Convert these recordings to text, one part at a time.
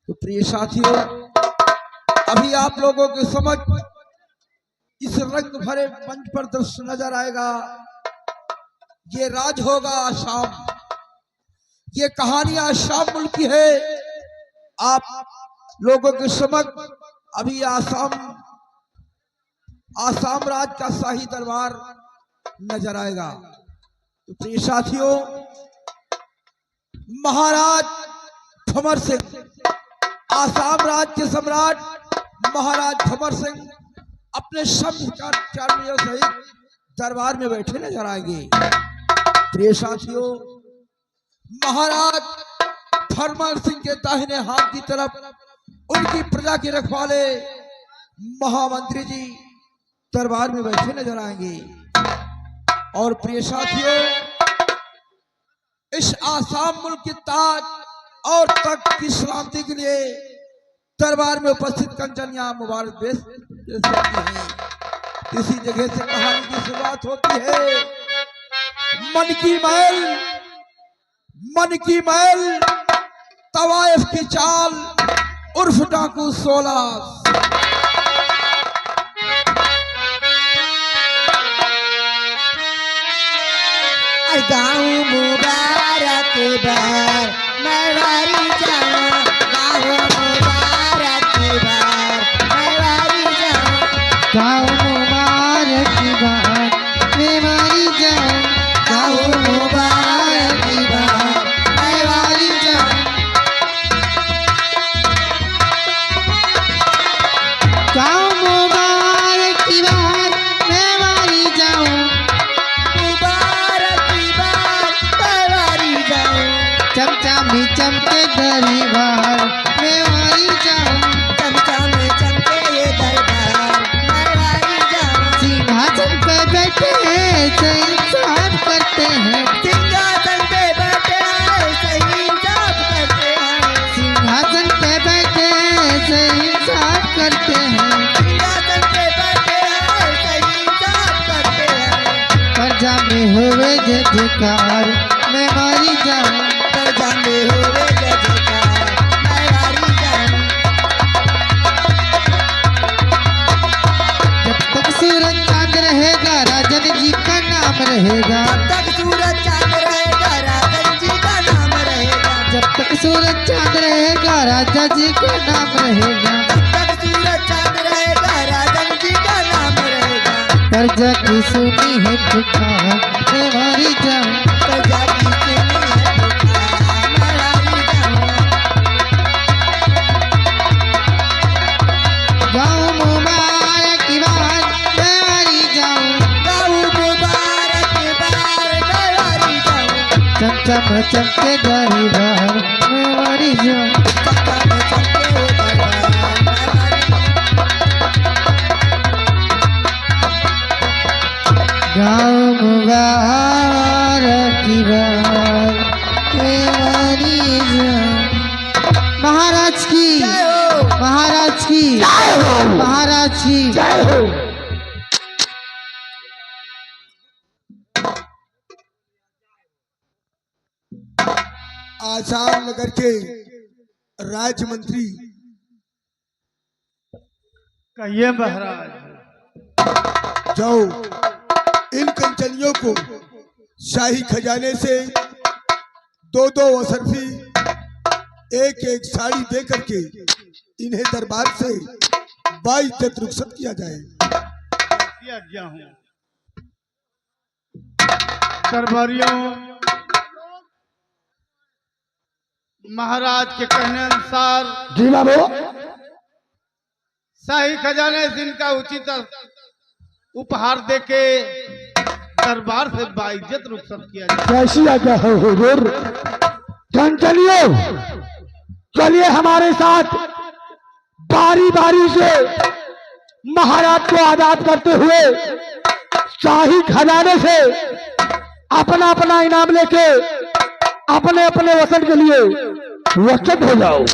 तो प्रिय साथियों, अभी आप लोगों के समझ इस रंग भरे मंच पर दृश्य नजर आएगा। ये राज होगा आसाम, ये कहानी आसाम मुल्क की है। आप लोगों के समक्ष अभी आसाम राज का शाही दरबार नजर आएगा। तो प्रिय साथियों, महाराज भंवर सिंह, आसाम राज के सम्राट महाराज भंवर सिंह अपने सब कर्मचारियों सहित दरबार में बैठे नजर आएंगे। प्रिय साथियों, महाराज भंवर सिंह के दाहिने हाथ की तरफ उनकी प्रजा के रखवाले महामंत्री जी दरबार में बैठे नजर आएंगे। और प्रिय साथियों, इस आसाम मुल्क की ताज और तख्त की सलामती के लिए दरबार में उपस्थित कंचनिया मुबारक दे सकती हैं। इसी जगह से कहानी की शुरुआत होती है। मन की मैल तवाइफ की चाल उर्फ डाकू 16। गाँव मुबारक बार मरवारी जाऊं, गाँव मुबारक बार मरवारी जाऊं, गाँव मुबारक बार मरवारी जाऊं, गाँव मुबारक बार मरवारी जाऊं, गाँव मुबारक बार मरवारी जाऊं, मुबारक बार मरवारी जाऊं, चमचा में चमके दरबार मरवारी जाऊं, चमचा में चमके ये दरबार मरवारी जाऊं, सिंहासन पे बैठे हैं सही इंसाफ करते हैं, सिंहासन पे बैठे हैं सही इंसाफ करते हैं, सिंहासन पे बैठे हैं सही इंसाफ करते हैं, सिंहासन पे बैठे हैं सही इंसाफ करते हैं, प्रजा में होवे जय जयकार मैं मारी जाऊं, प्रजा में होवे जय जयकार मरवारी जाऊं, जब तक सूरज चांद रहेगा राजन जी का नाम रहेगा, जब तक सूरज चांद रहेगा राजन जी का नाम रहेगा, जब तक सूरज चांद रहेगा राजा जी का नाम रहेगा, जब तक सूरज चांद रहेगा राजन जी का नाम रहेगा, प्रजा की सुनी है पुकार मैं मारी जाऊं, प्रजा की सुनी है पुकार मरवारी जाऊं, गाँव मुबारक बार मैं मारी जाऊं, गाँव मुबारक बार मरवारी जाऊं, चमचम चमके दरबार मैं मारी जाऊं, चमचा में चमके ये दरबार मरवारी, गाँव मुबारक बार मैं मारी जाऊं। महाराज की जय हो, महाराज की महाराज की जय हो। आसाम नगर के राज्य मंत्री कहिए महाराज। जो इन कंचनियों को शाही खजाने से 2-2 वसरफी एक एक साड़ी दे करके इन्हें दरबार से 22 तक रुखसत किया जाए। आज्ञा हूँ दरबारियों, महाराज के कहने अनुसार जी बाबू। शाही खजाने से इनका उचित उपहार देके दरबार से बाइज्जत रुखसत किया जाए। कैसी आज्ञा है हुजूर। कंचनियों, चलिए हमारे साथ बारी बारी से महाराज को आजाद करते हुए शाही खजाने से अपना अपना इनाम लेके अपने अपने वतन के लिए वचन हो जाओ।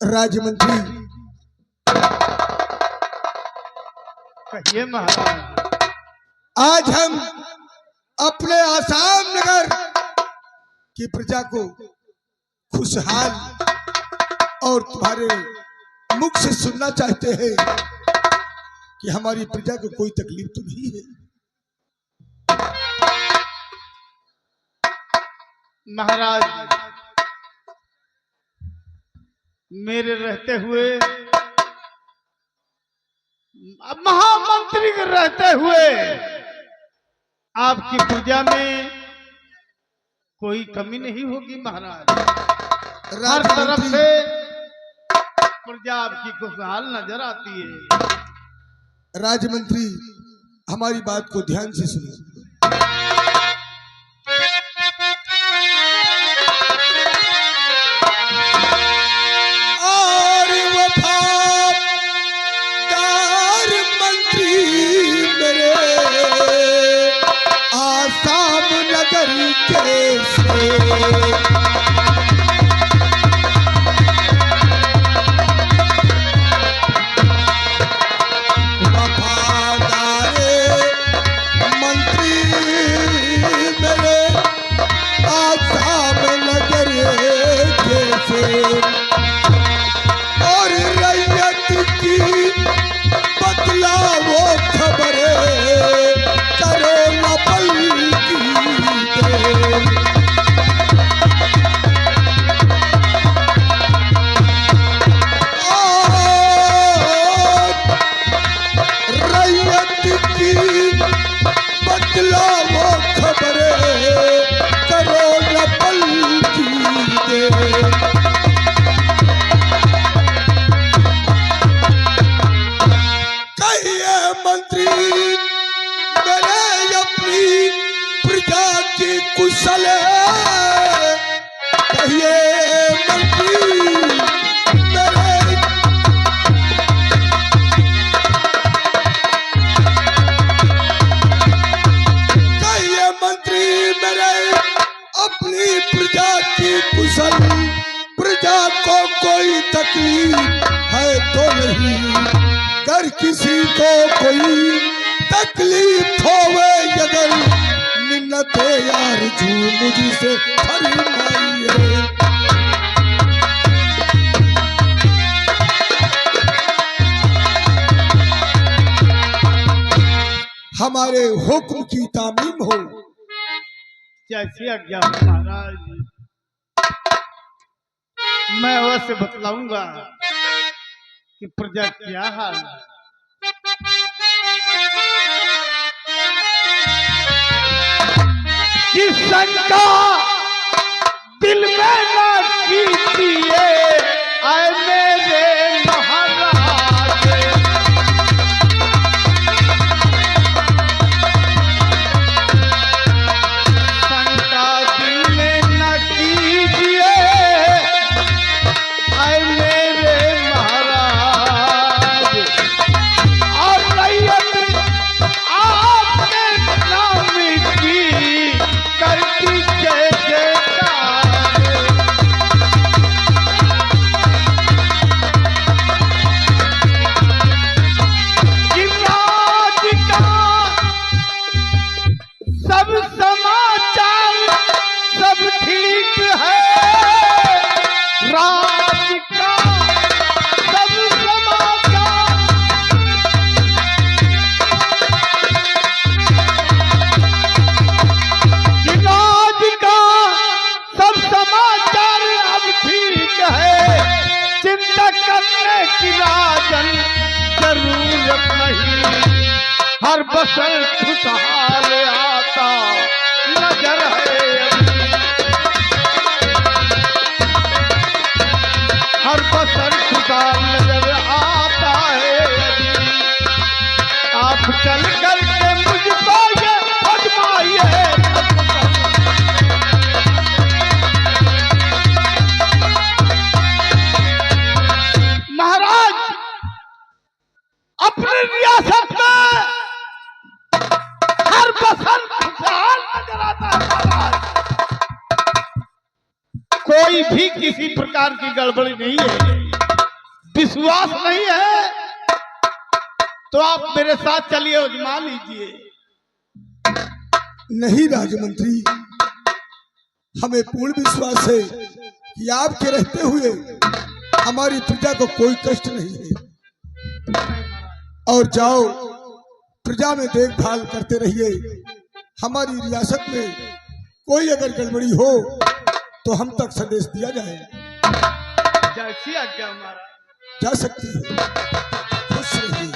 राज्य मंत्री, कहिए महाराज। आज हम अपने आसाम नगर की प्रजा को खुशहाल और तुम्हारे मुख से सुनना चाहते हैं कि हमारी प्रजा को कोई तकलीफ तो नहीं है। महाराज, मेरे रहते हुए, महामंत्री के रहते हुए आपकी पूजा में कोई कमी नहीं होगी महाराज। हर तरफ से प्रजा आपकी खुशहाल नजर आती है। राज्य मंत्री, हमारी बात को ध्यान से सुनो। और वफादार मंत्री मेरे आसाम नगर के से कुशल कहिए मंत्री मेरे, कहिए मंत्री मेरे अपनी प्रजा की कुशल। प्रजा को कोई तकलीफ है तो नहीं, कर किसी को कोई तकलीफ होवे अगर मिन्नत यार जू मुझसे फरमाइए। हमारे हुक्म की तामीम हो। जैसी आज्ञा महाराज। मैं अवश्य बतलाऊंगा कि प्रजा क्या हाल है। कि शंका दिल में न कीजिए आए मेरे महाराज। शंका दिल में न कीजिए आए मेरे महाराज। और रैयत आपके नाम की करती जय जयकार। राज का सब समाचार सब ठीक है। राज का सब समाचार राज का सब समाचार अब ठीक है। चिंता करने की राजन जरूरत नहीं। हर बसल खुशहाल आता नजर है अभी। हर बसल खुशहाल नजर आता है अभी। आप चल करके मुझको ये आजमाइए। महाराज, अपनी रियासत में हर बसन खुशहाल नजर आता है महाराज। कोई भी किसी प्रकार की गड़बड़ी नहीं है। विश्वास नहीं है तो आप मेरे साथ चलिए, उजमा लीजिए। नहीं राजमंत्री, हमें पूर्ण विश्वास है कि आपके रहते हुए हमारी प्रजा को कोई कष्ट नहीं है। और जाओ, प्रजा में देखभाल करते रहिए। हमारी रियासत में कोई अगर गड़बड़ी हो तो हम तक संदेश दिया जाए। जैसी आज्ञा महाराज। जा सकती है, खुश रहिए।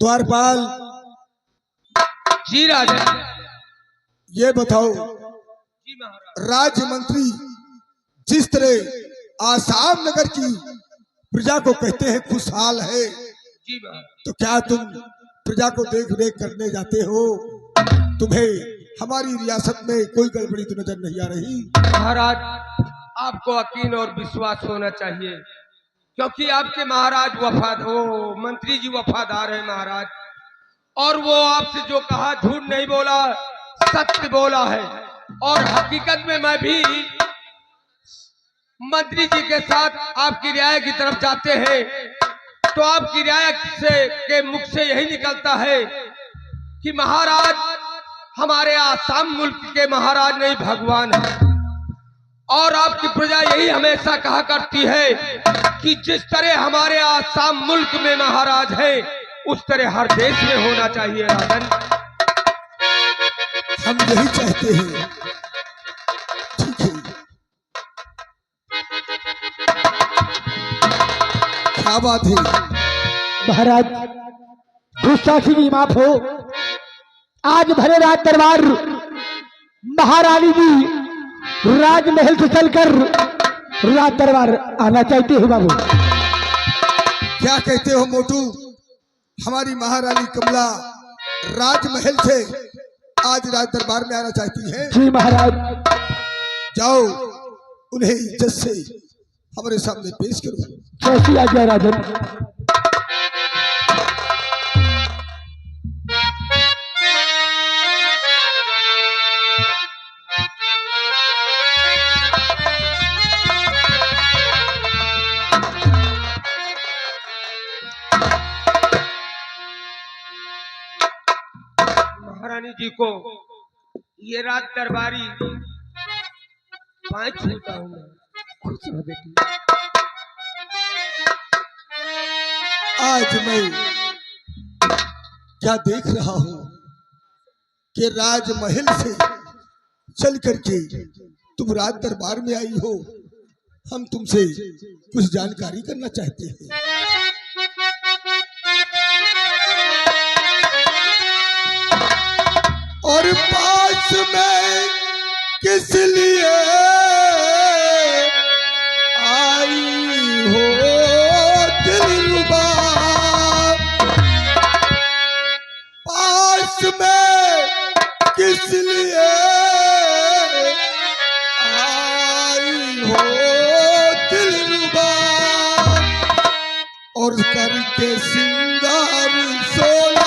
द्वारपाल जी राजा। ये बताओ, जी महाराज। राज्य मंत्री जिस तरह आसाम नगर की प्रजा को कहते हैं खुशहाल है, जी महाराज। तो क्या तुम प्रजा को देख रेख करने जाते हो? तुम्हें हमारी रियासत में कोई गड़बड़ी तो नजर नहीं आ रही? महाराज, आपको यकीन और विश्वास होना चाहिए, क्योंकि आपके महाराज मंत्री जी वफादार है महाराज। और वो आपसे जो कहा झूठ नहीं बोला, सत्य बोला है। और हकीकत में मैं भी मंत्री जी के साथ आपकी रियायत की तरफ जाते हैं तो आपकी रियायत के मुख से यही निकलता है कि महाराज हमारे आसाम मुल्क के महाराज नहीं, भगवान है। और आपकी प्रजा यही हमेशा कहा करती है कि जिस तरह हमारे आसाम मुल्क में महाराज है, उस तरह हर देश में होना चाहिए राजन। हम यही चाहते हैं। ठीक है, क्या बात है? महाराज, गुस्ताखी की माफ हो। आज भरे रात दरबार महारानी जी राजमहल से चलकर रात दरबार आना चाहते हो बाबू। क्या कहते हो मोटू? हमारी महारानी कमला राजमहल से आज राज दरबार में आना चाहती है? जी महाराज। जाओ, उन्हें इज्जत से हमारे सामने पेश करो। कैसी आज्ञा राजन। महारानी जी को ये रात दरबारी पांच छूता हूँ मैं। खुश रहो बेटी। आज मैं क्या देख रहा हूं कि राजमहल से चल करके तुम राज दरबार में आई हो। हम तुमसे कुछ जानकारी करना चाहते हैं। और पास में किस लिए आई हो दिलरुबा? पास में किस लिए आई हो दिलरुबा? और करके सिंगार सोला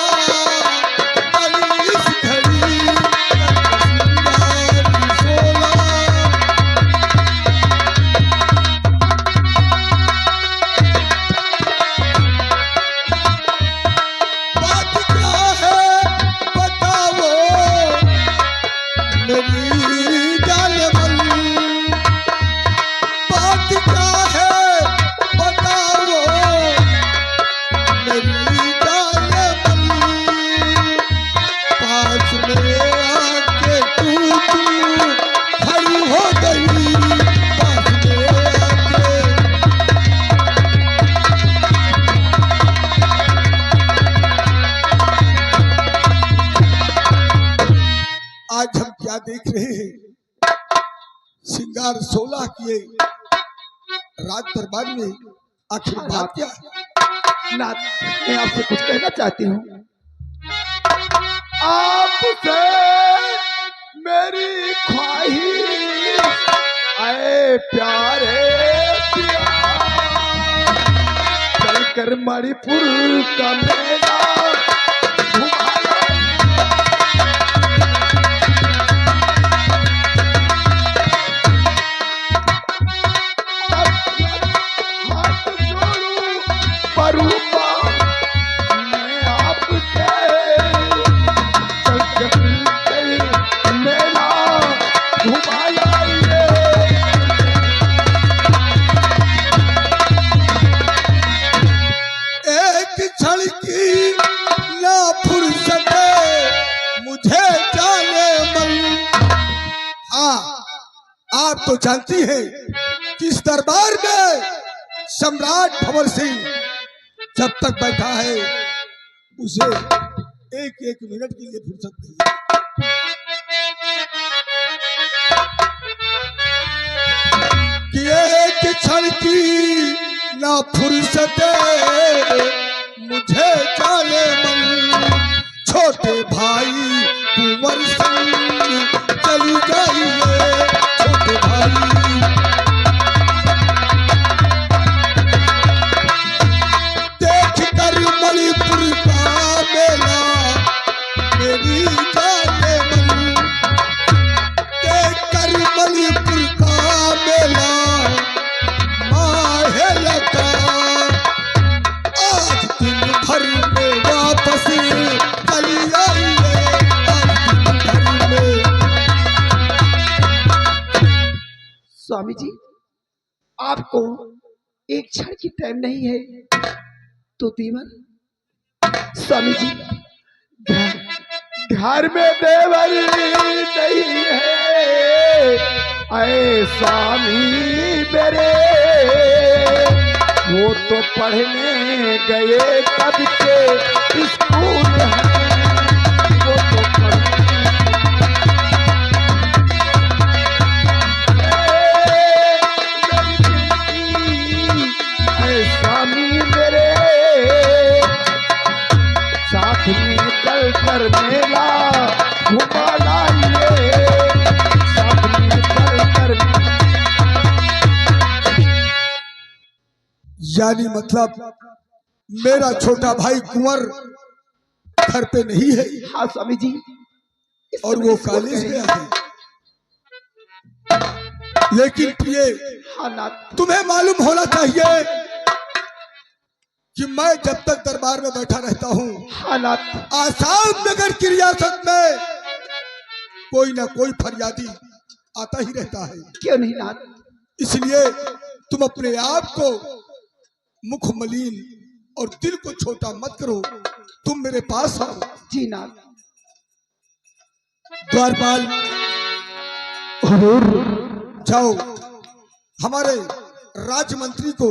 देख रहे हैं। सिंगार 16 किए राज दरबार में, आखिर बात क्या है? नाथ, मैं आपसे कुछ कहना चाहती हूँ। आपसे मेरी ख्वाहिश आए प्यारे चलकर मणिपुर का मेला घुमा आप तो जानती हैं कि इस दरबार में सम्राट भंवर सिंह जब तक बैठा है उसे एक एक मिनट के लिए फुर्सत नहीं है। कि एक क्षण की ना फुर्सत मुझे जाने मन, छोटे भाई कुंवर सिंह चली जाइए, छोटे भाई। देख कर मणिपुर का मेला मेरी जाने मन, देख कर मणिपुर का मेला माहे लगा, आज दिन भर में वापस चली आइए, आज दिन भर में। स्वामी जी, आपको एक क्षण की टाइम नहीं है तो देवर। स्वामी जी, घर में देवर नहीं है, आए स्वामी मेरे, वो तो पढ़ने गए कब के स्कूल हैं, वो तो पढ़ने स्वामी मेरे, साथ में चल कर मेला घुमा लाइए, साथ में चल कर। यानी मतलब मेरा छोटा भाई कुंवर घर पे नहीं है। हाँ स्वामी जी, और वो कॉलेज गया है। लेकिन प्रिय, हाँ नाथ, तुम्हें मालूम होना चाहिए कि मैं जब तक दरबार में बैठा रहता हूँ, हाँ नाथ, आसाम नगर की रियासत में कोई ना कोई फरियादी आता ही रहता है। क्यों नहीं नाथ? इसलिए तुम अपने आप को मुख मलिन और दिल को छोटा मत करो, तुम मेरे पास आओ। जी नाथ। द्वारपाल, जाओ हमारे राज्य मंत्री को